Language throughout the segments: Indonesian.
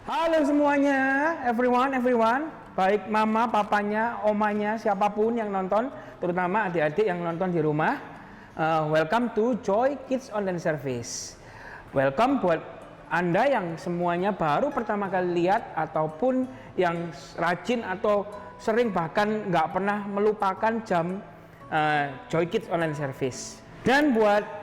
Halo semuanya, everyone, baik mama, papanya, omanya, siapapun yang nonton, terutama adik-adik yang nonton di rumah. Welcome to Joy Kids Online Service. Welcome buat Anda yang semuanya baru pertama kali lihat ataupun yang rajin atau sering bahkan nggak pernah melupakan jam Joy Kids Online Service. Dan buat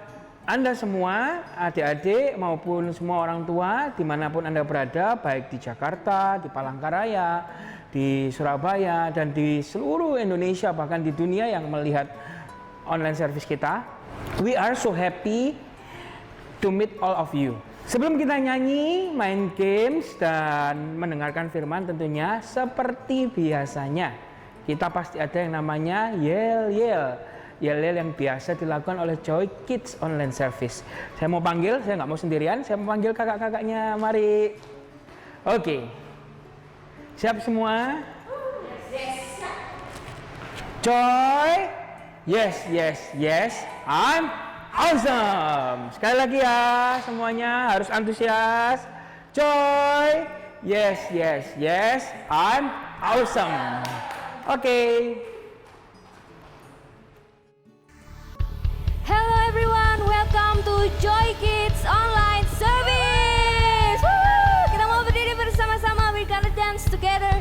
Anda semua, adik-adik maupun semua orang tua dimanapun Anda berada, baik di Jakarta, di Palangkaraya, di Surabaya, dan di seluruh Indonesia, bahkan di dunia yang melihat online service kita, we are so happy to meet all of you. Sebelum kita nyanyi, main games, dan mendengarkan firman tentunya seperti biasanya, kita pasti ada yang namanya yel-yel. Yel-yel yang biasa dilakukan oleh Joy Kids Online Service. Saya mau panggil, saya nggak mau sendirian, saya mau panggil kakak-kakaknya, mari. Oke. Siap semua? Yes. Joy? Yes. I'm awesome. Sekali lagi ya, semuanya harus antusias. Joy? Yes. I'm awesome. Oke. Hello everyone, welcome to Joy Kids Online Service. Woo! Kita mau berdiri bersama-sama, we're gonna dance together.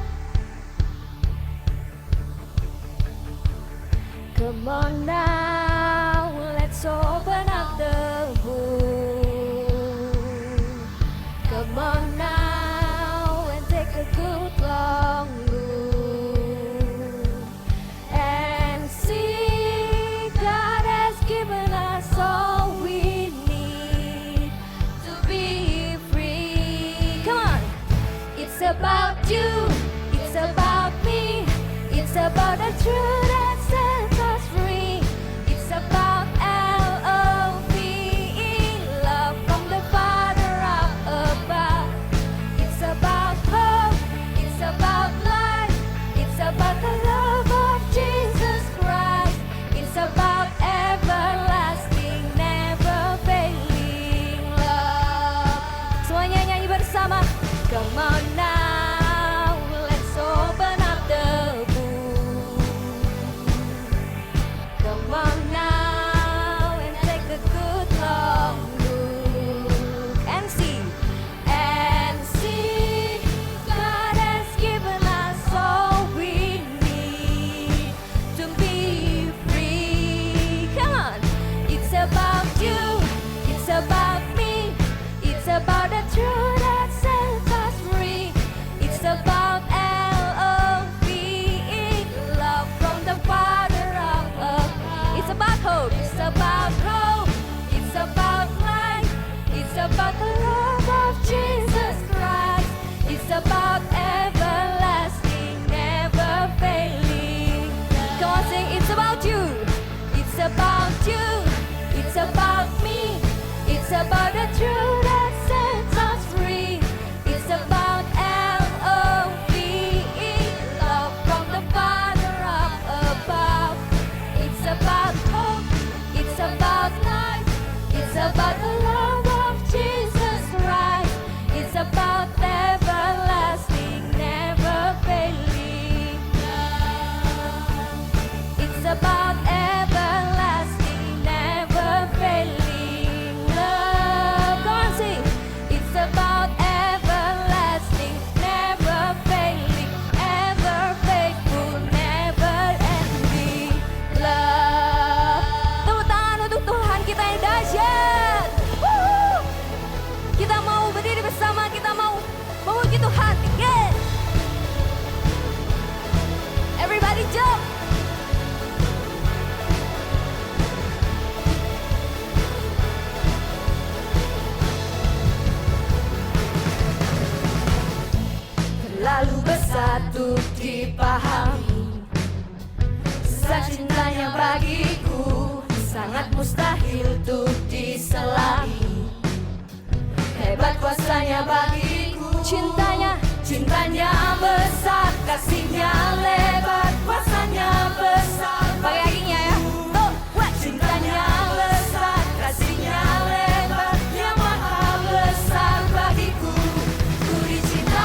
Come on now, let's open up the book. Come on now and take a good long look and see God has given us all we need to be free. Come on, it's about you, it's about me, it's about the truth that sets us free. It's about L-O-V-E, love from the Father up above. It's about hope, it's about life, it's about the love of Jesus Christ. It's about everlasting, never failing love. Semuanya nyanyi bersama. Come on now, let's open up the book. Come on now and take a good long look and see God has given us all we need to be free. Come on, it's about you, it's about me, it's about the truth that sets us free. It's about L-O-V-E, love from the Father up above. It's about hope, it's about hope, it's about life, it's about the love of Jesus Christ. It's about everlasting, never failing. Come on, sing, it's about you, it's about you, it's about me, it's about the truth that sets us free. It's about L-O-V-E, love from the Father up above. It's about hope, it's about life, it's about the love of Jesus Christ. It's about everlasting, never failing love. It's about everlasting, never failing love. Go on, sing. It's about everlasting, never failing, ever faithful, never ending love. Tepuk tangan untuk Tuhan kita yang dahsyat. Woo! Kita mau berdiri bersama, kita mau memuji Tuhan. Yeah. Everybody jump. Terlalu besar untuk dipahami, besar cintanya bagiku, sangat mustahil untuk diselahi. Hebat kuasanya bagiku, cintanya besar, kasihnya lebar, kuasanya besar. Pakai kakinya ya. Oh, what? Cintanya besar, kasihnya lebar, yang maha besar bagiku. Ku dicintai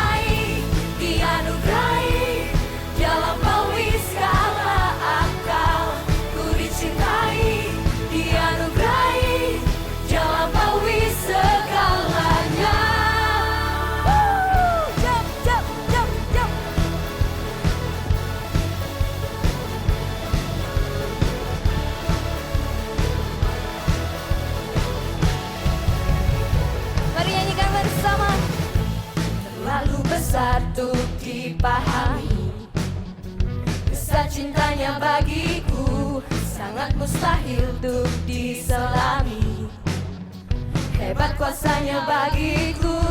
besar untuk dipahami. Besar cintanya bagiku, sangat mustahil untuk diselami. Hebat kuasanya bagiku,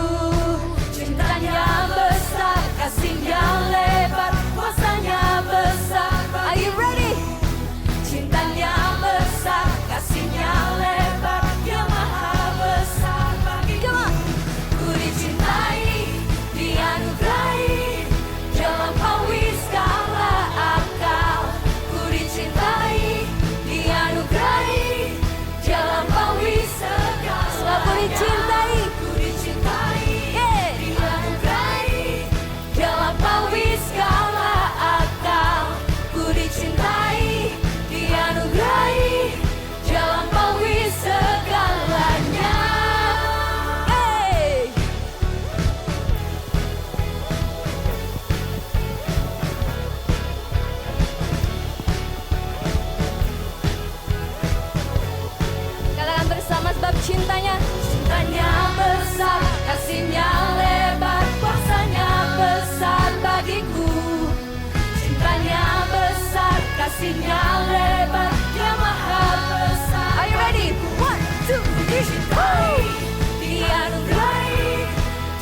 cintanya besar, kasihnya lebar, kuasanya besar. Are you ready? Cintanya besar, kasihnya lebar, Dia maha besar bagiku. Ku dicintai, dianugerahi, Dia lampaui segala akal. Ku dicintai, dianugerahi, Dia lampaui segala akal. Ku dicintai, yeah. Dianugerahi, Dia lampaui segala akal. Ku dicintai, dianugerahi, Dia lampaui segalanya. Hey! Katakan bersama sebab cintanya. Cintanya besar, kasihnya lebar, kuasanya besar bagiku. Cintanya besar, kasihnya lebar, Dia maha besar. Are you ready? 1, 2, 3, go! Dianugerahi,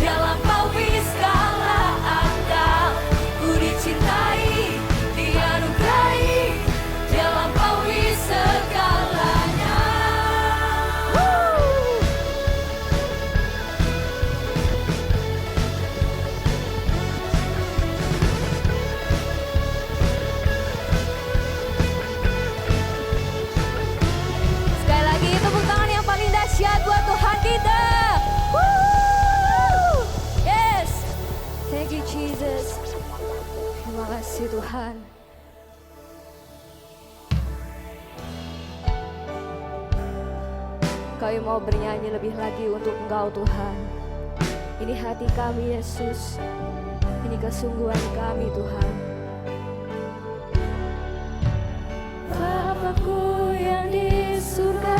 Dia lampaui segala akal. Ku dicintai, dianugerahi, Dia lampaui segalanya. Sekali lagi tepuk tangan yang paling dahsyat buat Tuhan kita. Woo! Yes. Thank you Jesus. Terima kasih Tuhan. Kami mau bernyanyi lebih lagi untuk Engkau Tuhan. Ini hati kami Yesus. Ini kesungguhan kami Tuhan. Bapakku yang di surga,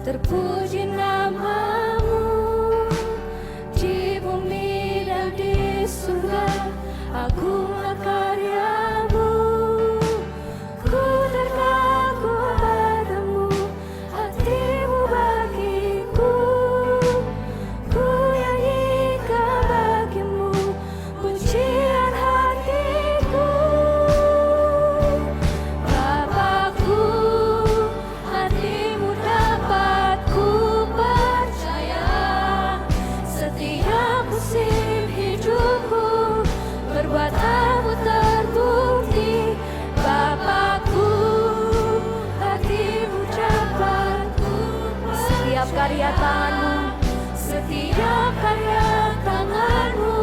terpuji namamu. Di bumi dan di surga, agunglah karyamu. Ku terkagum padamu, hatimu bagiku. Ku nyanyikan bagimu, pujian hatiku. Bapakku, hatimu dapat ku percaya. Setiap musim hidupku, perbuatanmu terbukti. Bapakku, hatimu dapat ku percaya. Setiap karya tanganmu, setiap karya tanganmu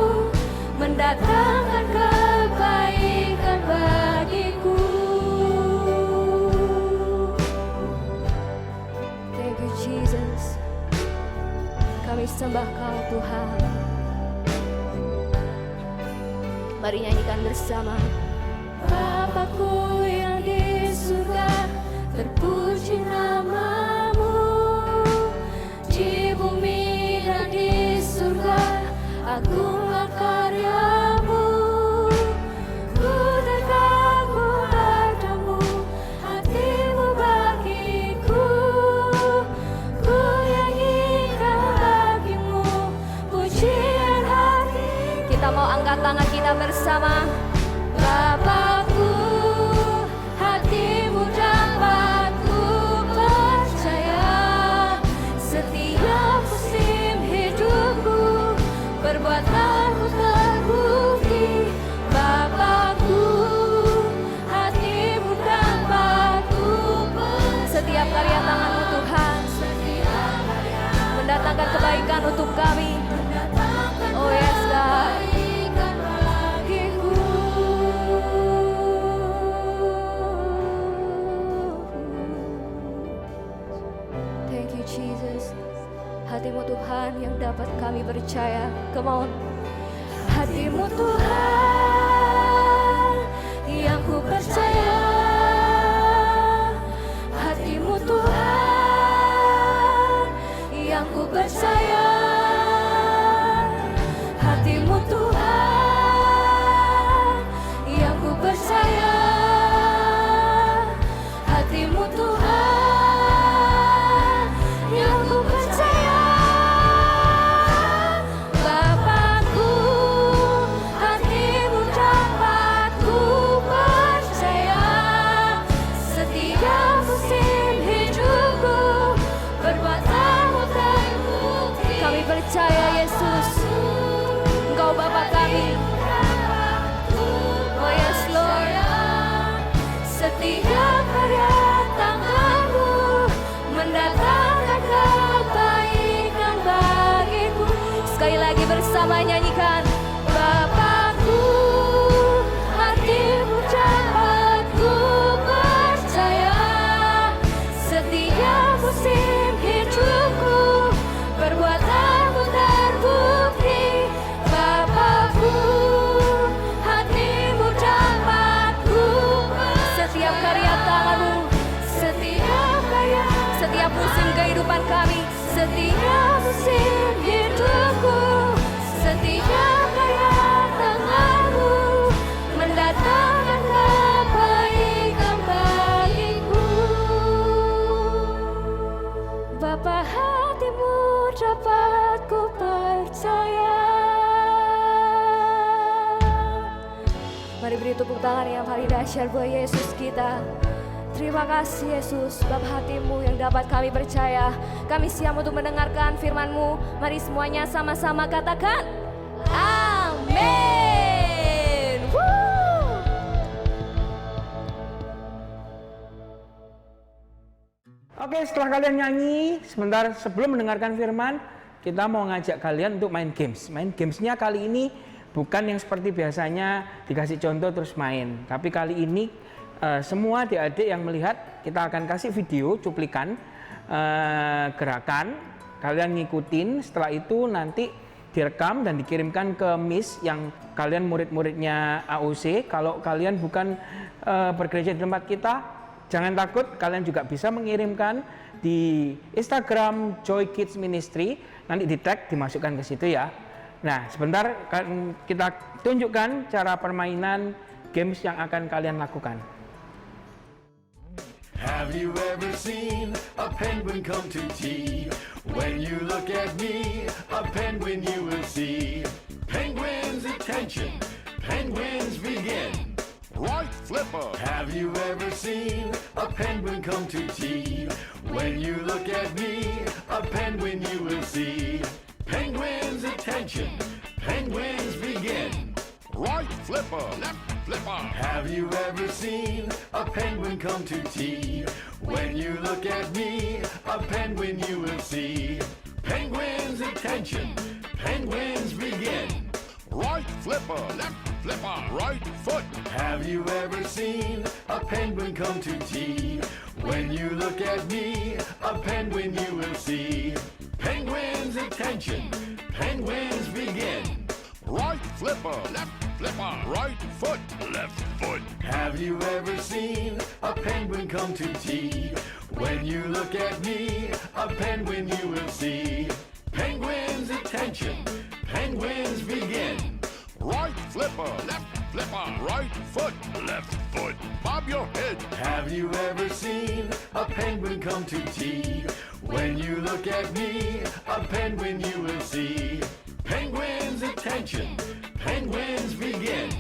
mendatangkan kebaikan bagiku. Thank you Jesus. Kami sembah Kau Tuhan. Mari nyanyikan bersama. Bapakku yang di surga, terpuji namamu. Di bumi dan di surga, agunglah karyamu. Ku terkagum padamu, hatimu bagiku. Ku nyanyikan bagimu, pujian hati. Kita mau angkat tangan kita bersama. Bapakku, hatimu dapat ku percaya. Setiap musim hidupku, perbuatanmu terbukti. Bapakku, hatimu dapat ku percaya. Setiap karya tanganmu Tuhan mendatangkan kebaikan untuk kami. Oh yes God. Thank you Jesus. Hatimu Tuhan yang dapat kami percaya. Come on. Hatimu Tuhan yang ku percaya. Hatimu Tuhan yang ku percaya. Hatimu Tuhan nyanyikan. Bapakku, hatimu dapat ku percaya. Setiap musim hidupku, perbuatanmu terbukti. Bapakku, hatimu dapat ku percaya. Setiap karya tanganmu, setiap musim kehidupan kami, setiap musim hidupku, setiap karya tanganmu mendatangkan kebaikan bagiku. Bapa, hatimu dapat ku percaya. Mari beri tepuk tangan yang paling dahsyat buat Yesus kita. Terima kasih Yesus, bab hatimu yang dapat kami percaya. Kami siap untuk mendengarkan firman-Mu. Mari semuanya sama-sama katakan, amin. Oke, setelah kalian nyanyi, sebentar sebelum mendengarkan firman, kita mau ngajak kalian untuk main games. Main gamesnya kali ini bukan yang seperti biasanya dikasih contoh terus main. Tapi kali ini semua adik-adik yang melihat, kita akan kasih video cuplikan gerakan. Kalian ngikutin, setelah itu nanti direkam dan dikirimkan ke Miss yang kalian murid-muridnya AOC. Kalau kalian bukan bergereja di tempat kita, jangan takut, kalian juga bisa mengirimkan di Instagram Joy Kids Ministry, nanti di tag, dimasukkan ke situ ya. Nah, sebentar kita tunjukkan cara permainan games yang akan kalian lakukan. Have you ever seen a penguin come to tea? When you look at me, a penguin you will see. Penguins, attention, penguins begin. Right flipper. Have you ever seen a penguin come to tea? When you look at me, a penguin you will see. Penguins, attention, penguins begin. Right flipper, left flipper. Have you ever seen a penguin come to tea? When you look at me, a penguin you will see. Penguins, attention, penguins begin. Right flipper, left flipper, right foot. Have you ever seen a penguin come to tea? When you look at me, a penguin you will see. Penguins, attention, penguins begin. Right flipper, left flipper, right foot, left foot. Have you ever seen a penguin come to tea? When you look at me, a penguin you will see. Penguins, attention, penguins begin. Right flipper, left flipper, right foot, left foot. Bob your head. Have you ever seen a penguin come to tea? When you look at me, a penguin you will see. Penguins, attention, penguins begin.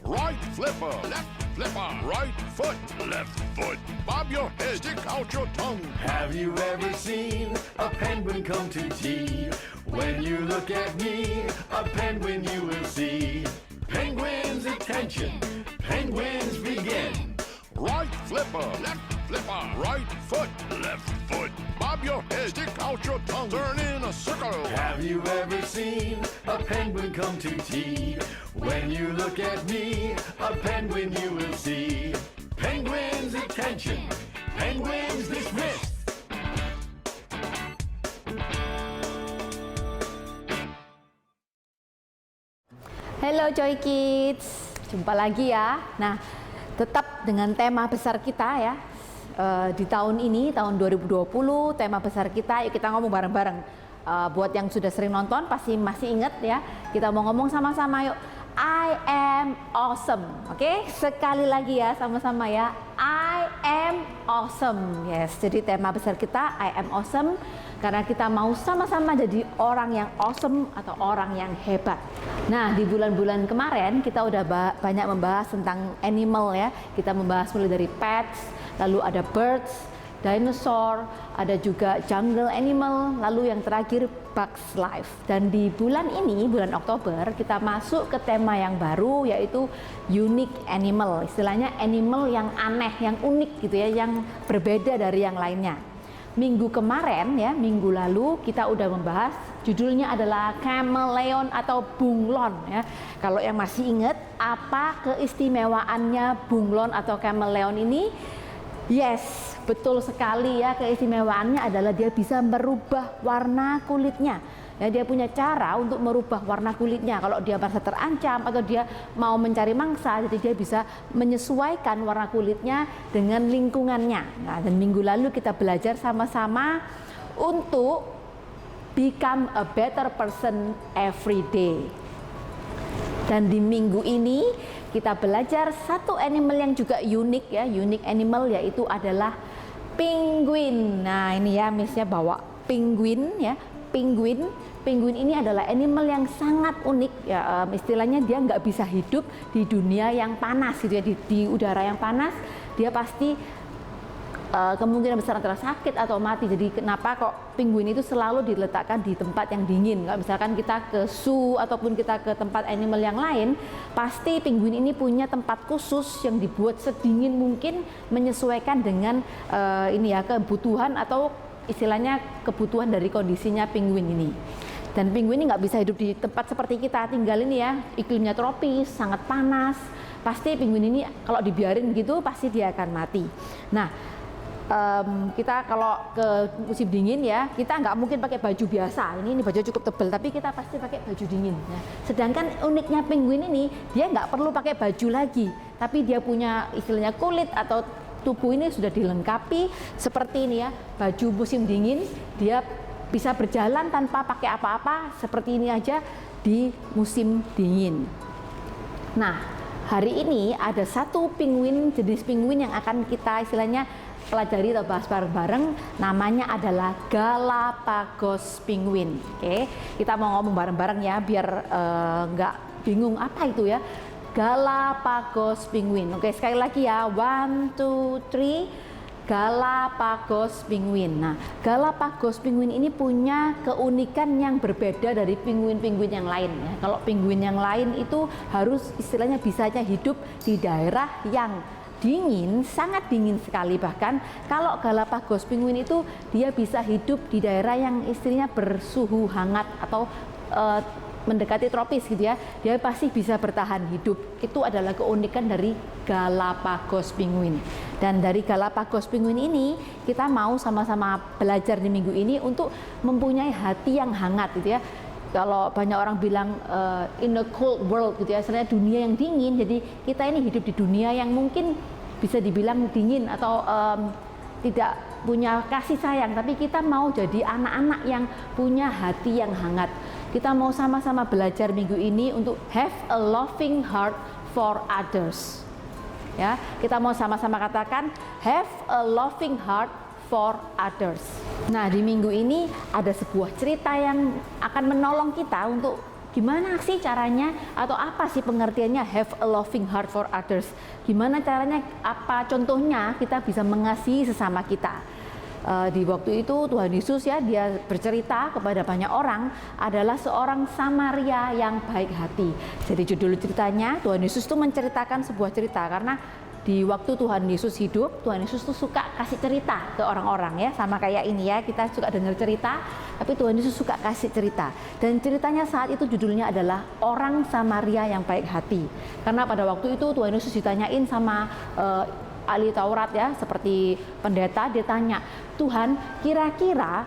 Right flipper, left flipper, right foot, left foot. Bob your head, stick out your tongue. Have you ever seen a penguin come to tea? When you look at me, a penguin you will see. Penguins, attention, penguins begin. Right flipper, left flipper, right foot, left foot. Bob your head, stick out your tongue, turn in a circle. Have you ever seen a penguin come to tea? When you look at me, a penguin you will see. Penguins, attention, penguins dismissed. Hello Joy Kids, jumpa lagi ya. Nah, tetap dengan tema besar kita ya. Di tahun ini, tahun 2020, tema besar kita, yuk kita ngomong bareng-bareng. Buat yang sudah sering nonton pasti masih ingat ya. Kita mau ngomong sama-sama yuk. I am awesome. Oke, sekali lagi ya sama-sama ya. I am awesome. Yes, jadi tema besar kita I am awesome karena kita mau sama-sama jadi orang yang awesome atau orang yang hebat. Nah, di bulan-bulan kemarin kita udah banyak membahas tentang animal ya. Kita membahas mulai dari pets, lalu ada birds, dinosaur, ada juga jungle animal, lalu yang terakhir bugs life. Dan di bulan ini, bulan Oktober, kita masuk ke tema yang baru yaitu unique animal. Istilahnya animal yang aneh, yang unik gitu ya, yang berbeda dari yang lainnya. Minggu kemarin ya, minggu lalu kita udah membahas Judulnya adalah chameleon atau bunglon ya. Kalau yang masih ingat apa keistimewaannya bunglon atau chameleon ini? Yes, betul sekali ya, keistimewaannya adalah dia bisa merubah warna kulitnya. Ya, dia punya cara untuk merubah warna kulitnya. Kalau dia merasa terancam atau dia mau mencari mangsa, jadi dia bisa menyesuaikan warna kulitnya dengan lingkungannya. Nah, dan minggu lalu kita belajar sama-sama untuk become a better person every day. Dan di minggu ini kita belajar satu animal yang juga unik ya, unique animal, yaitu adalah penguin. Nah, ini ya Miss-nya bawa penguin ya. Penguin ini adalah animal yang sangat unik ya, istilahnya dia nggak bisa hidup di dunia yang panas gitu ya, di udara yang panas dia pasti kemungkinan besar antara sakit atau mati. Jadi kenapa kok penguin itu selalu diletakkan di tempat yang dingin? Kalau misalkan kita ke zoo ataupun kita ke tempat animal yang lain, pasti penguin ini punya tempat khusus yang dibuat sedingin mungkin menyesuaikan dengan ini ya, kebutuhan atau istilahnya kebutuhan dari kondisinya penguin ini. Dan penguin ini nggak bisa hidup di tempat seperti kita tinggal ini ya, iklimnya tropis, sangat panas. Pasti penguin ini kalau dibiarin gitu pasti dia akan mati. Nah, kita kalau ke musim dingin ya, kita nggak mungkin pakai baju biasa. Ini baju cukup tebal, tapi kita pasti pakai baju dingin. Nah, sedangkan uniknya penguin ini, dia nggak perlu pakai baju lagi, tapi dia punya istilahnya kulit atau tubuh ini sudah dilengkapi seperti ini ya, baju musim dingin, dia bisa berjalan tanpa pakai apa-apa seperti ini aja di musim dingin. Nah, hari ini ada satu penguin, jenis penguin yang akan kita istilahnya pelajari atau bahas bareng-bareng, namanya adalah Galapagos penguin. Oke, kita mau ngomong bareng-bareng ya biar nggak bingung apa itu ya. Galapagos penguin. Oke, sekali lagi ya. 1, 2, 3. Galapagos penguin. Nah, Galapagos penguin ini punya keunikan yang berbeda dari penguin-penguin yang lain ya. Kalau penguin yang lain itu harus istilahnya bisanya hidup di daerah yang dingin, sangat dingin sekali. Bahkan kalau Galapagos penguin itu dia bisa hidup di daerah yang istilahnya bersuhu hangat atau mendekati tropis gitu ya, dia pasti bisa bertahan hidup. Itu adalah keunikan dari Galapagos penguin. Dan dari Galapagos penguin ini kita mau sama-sama belajar di minggu ini untuk mempunyai hati yang hangat gitu ya. Kalau banyak orang bilang in a cold world gitu ya, sebenarnya dunia yang dingin, jadi kita ini hidup di dunia yang mungkin bisa dibilang dingin atau tidak punya kasih sayang, tapi kita mau jadi anak-anak yang punya hati yang hangat. Kita mau sama-sama belajar minggu ini untuk have a loving heart for others. Ya, kita mau sama-sama katakan have a loving heart for others. Nah, di minggu ini ada sebuah cerita yang akan menolong kita untuk gimana sih caranya atau apa sih pengertiannya have a loving heart for others. Gimana caranya, apa contohnya kita bisa mengasihi sesama kita. Di waktu itu Tuhan Yesus ya, dia bercerita kepada banyak orang, adalah seorang Samaria yang baik hati. Jadi judul ceritanya, Tuhan Yesus itu menceritakan sebuah cerita, karena di waktu Tuhan Yesus hidup, Tuhan Yesus tuh suka kasih cerita ke orang-orang ya, sama kayak ini ya, kita suka dengar cerita, tapi Tuhan Yesus suka kasih cerita. Dan ceritanya saat itu judulnya adalah orang Samaria yang baik hati. Karena pada waktu itu Tuhan Yesus ditanyain sama ahli Taurat ya, seperti pendeta, dia tanya, Tuhan, kira-kira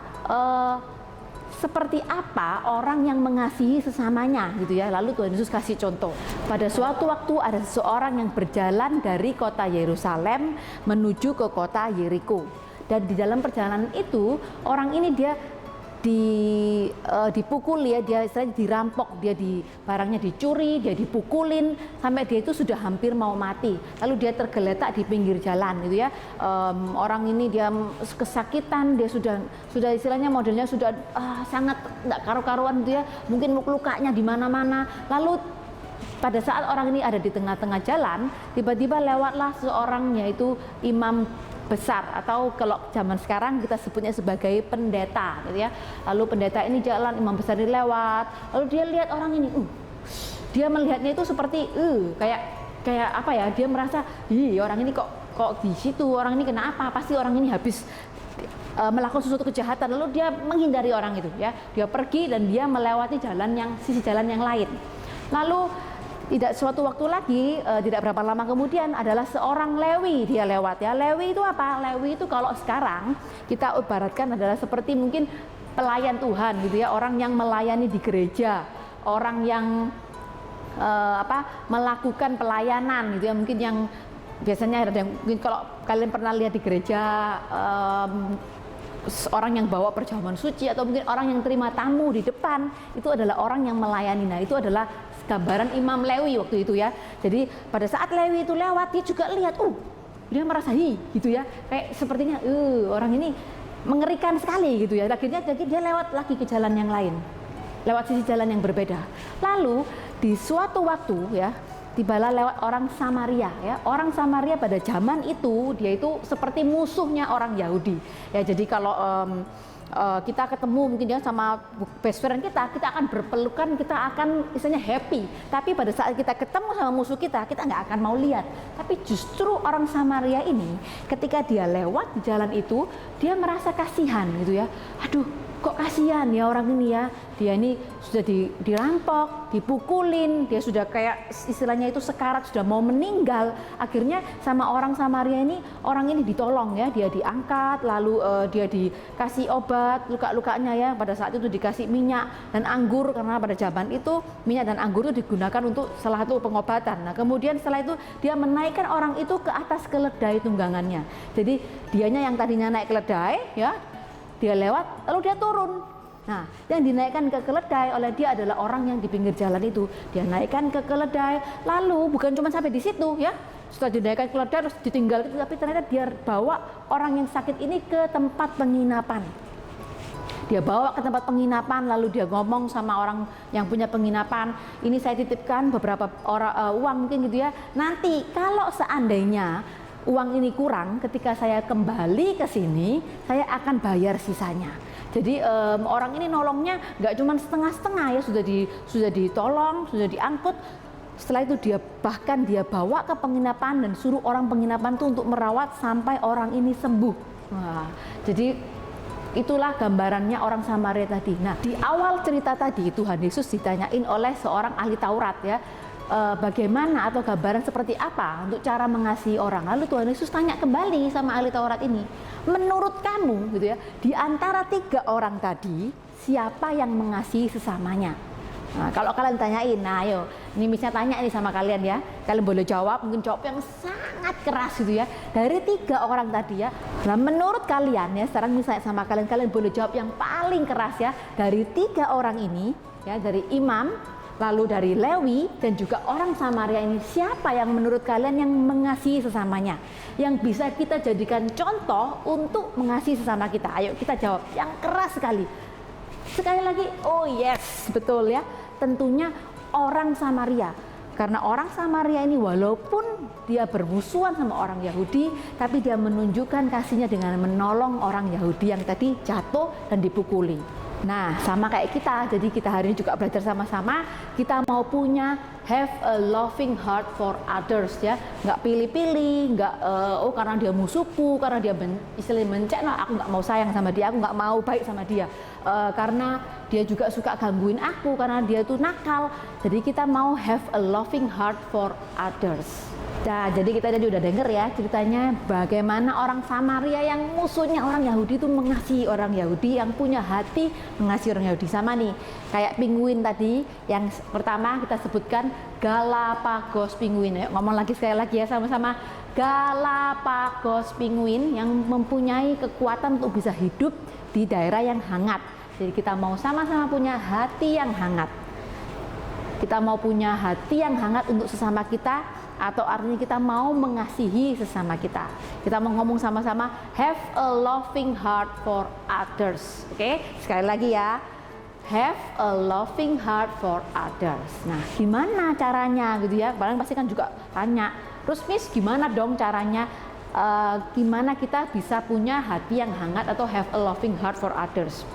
seperti apa orang yang mengasihi sesamanya gitu ya. Lalu Tuhan Yesus kasih contoh. Pada suatu waktu ada seseorang yang berjalan dari kota Yerusalem menuju ke kota Yeriko. Dan di dalam perjalanan itu orang ini dia dipukul ya, dia istilahnya dirampok, barangnya dicuri, dia dipukulin sampai dia itu sudah hampir mau mati. Lalu dia tergeletak di pinggir jalan gitu ya. Orang ini dia kesakitan, dia sudah istilahnya modelnya sudah sangat nggak karu-karuan gitu ya. Mungkin lukanya di mana-mana. Lalu pada saat orang ini ada di tengah-tengah jalan, tiba-tiba lewatlah seorang, yaitu imam besar, atau kalau zaman sekarang kita sebutnya sebagai pendeta gitu ya. Lalu pendeta ini jalan, imam besar ini lewat, lalu dia lihat orang ini, dia melihatnya itu seperti kayak apa ya, dia merasa, orang ini kok di situ, orang ini kenapa, pasti orang ini habis melakukan sesuatu kejahatan, lalu dia menghindari orang itu, ya, dia pergi dan dia melewati sisi jalan yang lain. Lalu tidak suatu waktu lagi, tidak berapa lama kemudian adalah seorang Lewi dia lewat, ya. Lewi itu apa? Lewi itu kalau sekarang kita ibaratkan adalah seperti mungkin pelayan Tuhan gitu, ya, orang yang melayani di gereja, orang yang melakukan pelayanan gitu, ya, mungkin yang biasanya ada yang mungkin kalau kalian pernah lihat di gereja, orang yang bawa perjamuan suci atau mungkin orang yang terima tamu di depan, itu adalah orang yang melayani. Nah, itu adalah gambaran Imam Lewi waktu itu, ya. Jadi pada saat Lewi itu lewat, dia juga lihat, dia merasa gitu, ya, kayak sepertinya orang ini mengerikan sekali gitu, ya. Akhirnya jadi dia lewat lagi ke jalan yang lain, lewat sisi jalan yang berbeda. Lalu di suatu waktu, ya, tibalah lewat orang Samaria, ya. Orang Samaria pada zaman itu dia itu seperti musuhnya orang Yahudi, ya. Jadi kalau kita ketemu mungkin ya sama best friend kita akan berpelukan, kita akan istilahnya happy. Tapi pada saat kita ketemu sama musuh kita nggak akan mau lihat. Tapi justru orang Samaria ini ketika dia lewat di jalan itu, dia merasa kasihan gitu, ya. Aduh, kok kasihan ya orang ini, ya. Dia ini sudah dirampok, dipukulin, dia sudah kayak istilahnya itu sekarat, sudah mau meninggal. Akhirnya sama orang Samaria ini, orang ini ditolong, ya. Dia diangkat, lalu dia dikasih obat luka-lukanya, ya. Pada saat itu dikasih minyak dan anggur, karena pada zaman itu minyak dan anggur itu digunakan untuk salah satu pengobatan. Nah, kemudian setelah itu dia menaikkan orang itu ke atas keledai tunggangannya. Jadi dianya yang tadinya naik keledai, ya, dia lewat lalu dia turun. Nah, yang dinaikkan ke keledai oleh dia adalah orang yang di pinggir jalan itu. Dia naikkan ke keledai, lalu bukan cuma sampai di situ, ya. Setelah dinaikkan ke keledai terus ditinggal, tapi ternyata dia bawa orang yang sakit ini ke tempat penginapan. Dia bawa ke tempat penginapan, lalu dia ngomong sama orang yang punya penginapan, ini saya titipkan beberapa uang mungkin gitu, ya. Nanti kalau seandainya uang ini kurang, ketika saya kembali ke sini, saya akan bayar sisanya. Jadi orang ini nolongnya nggak cuma setengah-setengah, ya, sudah ditolong, sudah diangkut. Setelah itu dia bawa ke penginapan dan suruh orang penginapan itu untuk merawat sampai orang ini sembuh. Wah, jadi itulah gambarannya orang Samaria tadi. Nah, di awal cerita tadi Tuhan Yesus ditanyain oleh seorang ahli Taurat, ya. Bagaimana atau gambaran seperti apa untuk cara mengasihi orang. Lalu Tuhan Yesus tanya kembali sama ahli Taurat ini, menurut kamu gitu, ya, di antara 3 orang tadi siapa yang mengasihi sesamanya? Nah, kalau kalian tanyain, nah ayo, ini misalnya tanya ini sama kalian, ya, kalian boleh jawab, mungkin jawab yang sangat keras gitu, ya, dari 3 orang tadi, ya. Nah, menurut kalian, ya, sekarang misalnya sama kalian boleh jawab yang paling keras, ya, dari 3 orang ini, ya, dari imam, lalu dari Lewi dan juga orang Samaria ini, siapa yang menurut kalian yang mengasihi sesamanya, yang bisa kita jadikan contoh untuk mengasihi sesama kita? Ayo kita jawab yang keras sekali. Sekali lagi, oh yes, betul, ya, tentunya orang Samaria. Karena orang Samaria ini walaupun dia bermusuhan sama orang Yahudi, tapi dia menunjukkan kasihnya dengan menolong orang Yahudi yang tadi jatuh dan dipukuli. Nah, sama kayak kita, jadi kita hari ini juga belajar sama-sama, kita mau punya have a loving heart for others, ya. Nggak pilih-pilih, nggak karena dia musuhku, karena dia istilahnya mencek, no, aku nggak mau sayang sama dia, aku nggak mau baik sama dia, karena dia juga suka gangguin aku, karena dia tuh nakal. Jadi kita mau have a loving heart for others. Nah, jadi kita tadi udah denger, ya, ceritanya bagaimana orang Samaria yang musuhnya orang Yahudi itu mengasihi orang Yahudi, yang punya hati mengasihi orang Yahudi. Sama nih, kayak penguin tadi yang pertama kita sebutkan, Galapagos penguin. Ayo ngomong lagi sekali lagi, ya, sama-sama. Galapagos penguin yang mempunyai kekuatan untuk bisa hidup di daerah yang hangat. Jadi kita mau sama-sama punya hati yang hangat. Kita mau punya hati yang hangat untuk sesama kita, atau artinya kita mau mengasihi sesama kita. Kita mau ngomong sama-sama, have a loving heart for others. Oke, sekali lagi, ya, have a loving heart for others. Nah, gimana caranya gitu, ya? Kalian pasti kan juga tanya, terus Miss gimana dong caranya? Gimana kita bisa punya hati yang hangat atau have a loving heart for others?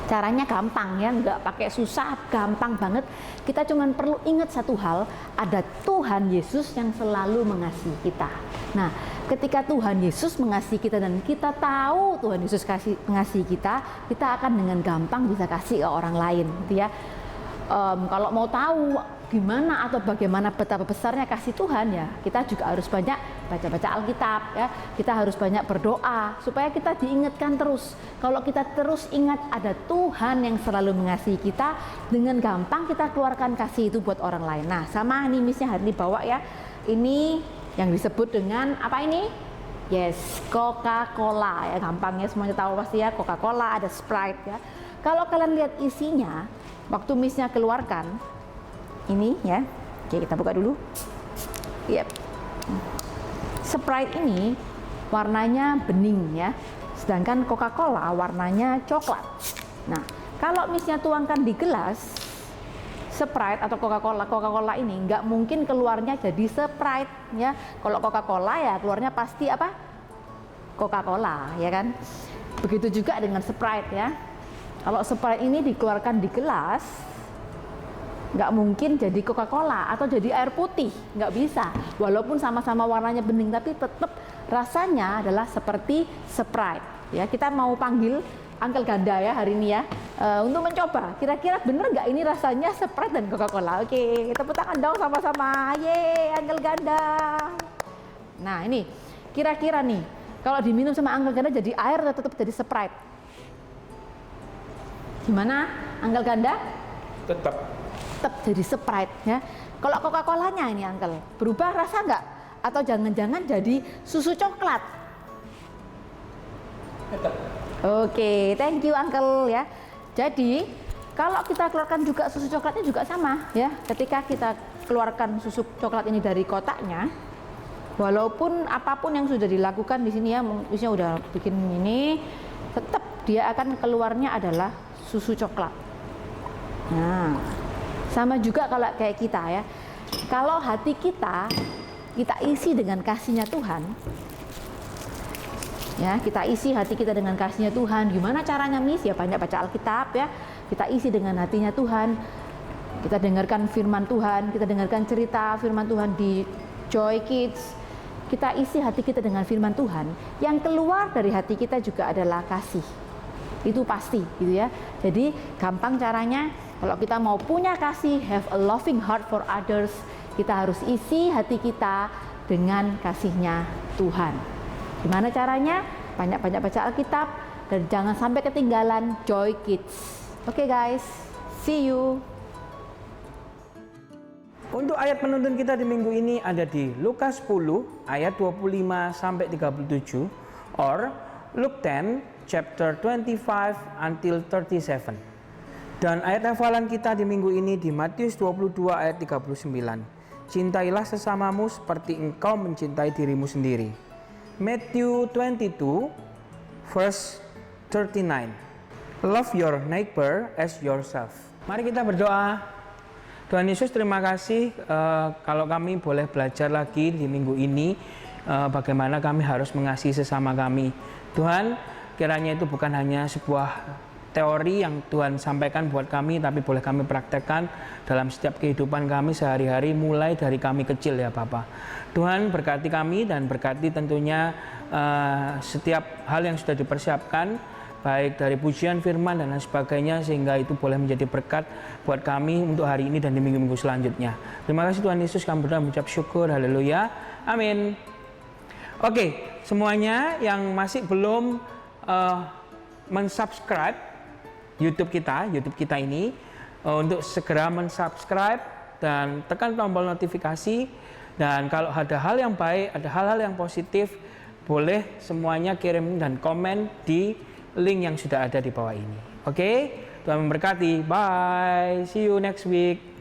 Caranya gampang ya, nggak pakai susah, gampang banget. Kita cuma perlu ingat satu hal, ada Tuhan Yesus yang selalu mengasihi kita. Nah, ketika Tuhan Yesus mengasihi kita dan kita tahu Tuhan Yesus mengasihi kita akan dengan gampang bisa kasih ke orang lain, gitu ya. Kalau mau tahu gimana atau bagaimana betapa besarnya kasih Tuhan ya, kita juga harus banyak baca-baca Alkitab ya. Kita harus banyak berdoa supaya kita diingatkan terus. Kalau kita terus ingat ada Tuhan yang selalu mengasihi kita, dengan gampang kita keluarkan kasih itu buat orang lain. Nah, sama ini misnya hari ini bawa ya. Ini yang disebut dengan apa ini? Yes, Coca-Cola ya, gampangnya semuanya tahu pasti ya, Coca-Cola, ada Sprite ya. Kalau kalian lihat isinya, waktu misnya keluarkan ini ya, oke kita buka dulu. Yep. Sprite ini warnanya bening ya, sedangkan Coca-Cola warnanya coklat. Nah, kalau misnya tuangkan di gelas Sprite atau Coca-Cola ini nggak mungkin keluarnya jadi Sprite ya. Kalau Coca-Cola ya keluarnya pasti apa? Coca-Cola ya kan. Begitu juga dengan Sprite ya. Kalau Sprite ini dikeluarkan di gelas, nggak mungkin jadi Coca-Cola atau jadi air putih, nggak bisa. Walaupun sama-sama warnanya bening, tapi tetap rasanya adalah seperti Sprite. Ya, kita mau panggil Uncle Ganda ya hari ini ya, untuk mencoba. Kira-kira bener nggak ini rasanya Sprite dan Coca-Cola? Oke, tepuk tangan dong sama-sama. Yeay, Uncle Ganda. Nah ini, kira-kira nih, kalau diminum sama Uncle Ganda jadi air atau tetap jadi Sprite? Gimana, Uncle Ganda? Tetap Jadi Sprite ya. Kalau Coca-Colanya ini Uncle, berubah rasa nggak? Atau jangan-jangan jadi susu coklat? tetap. Oke, thank you Uncle ya. Jadi kalau kita keluarkan juga susu coklatnya juga sama ya. Ketika kita keluarkan susu coklat ini dari kotaknya, walaupun apapun yang sudah dilakukan di sini ya, misalnya udah bikin ini, tetap dia akan keluarnya adalah susu coklat. Nah, sama juga kalau kayak kita ya. Kalau hati kita isi dengan kasihnya Tuhan, ya kita isi hati kita dengan kasihnya Tuhan. Gimana caranya Miss? Ya banyak baca Alkitab ya. Kita isi dengan hatinya Tuhan. Kita dengarkan firman Tuhan. Kita dengarkan cerita firman Tuhan di Joy Kids. Kita isi hati kita dengan firman Tuhan. Yang keluar dari hati kita juga adalah kasih. Itu pasti gitu ya. Jadi gampang caranya, kalau kita mau punya kasih, have a loving heart for others, kita harus isi hati kita dengan kasihnya Tuhan. Gimana caranya? Banyak-banyak baca Alkitab dan jangan sampai ketinggalan Joy Kids. Oke guys, see you. Untuk ayat penuntun kita di minggu ini ada di Lukas 10 ayat 25 sampai 37 or Luke 10 chapter 25 until 37. Dan ayat hafalan kita di minggu ini di Matius 22 ayat 39. Cintailah sesamamu seperti engkau mencintai dirimu sendiri. Matthew 22 verse 39. Love your neighbor as yourself. Mari kita berdoa. Tuhan Yesus, terima kasih kalau kami boleh belajar lagi di minggu ini bagaimana kami harus mengasihi sesama kami. Tuhan, kiranya itu bukan hanya sebuah teori yang Tuhan sampaikan buat kami, tapi boleh kami praktekkan dalam setiap kehidupan kami sehari-hari, mulai dari kami kecil ya Bapa. Tuhan berkati kami dan berkati tentunya setiap hal yang sudah dipersiapkan, baik dari pujian firman dan lain sebagainya, sehingga itu boleh menjadi berkat buat kami untuk hari ini dan di minggu-minggu selanjutnya. Terima kasih Tuhan Yesus, kami berdoa mengucap syukur, haleluya, amin. Oke, semuanya yang masih belum mensubscribe YouTube kita ini, untuk segera mensubscribe dan tekan tombol notifikasi. Dan kalau ada hal yang baik, ada hal-hal yang positif, boleh semuanya kirim dan komen di link yang sudah ada di bawah ini. Oke, Tuhan memberkati. Bye. See you next week.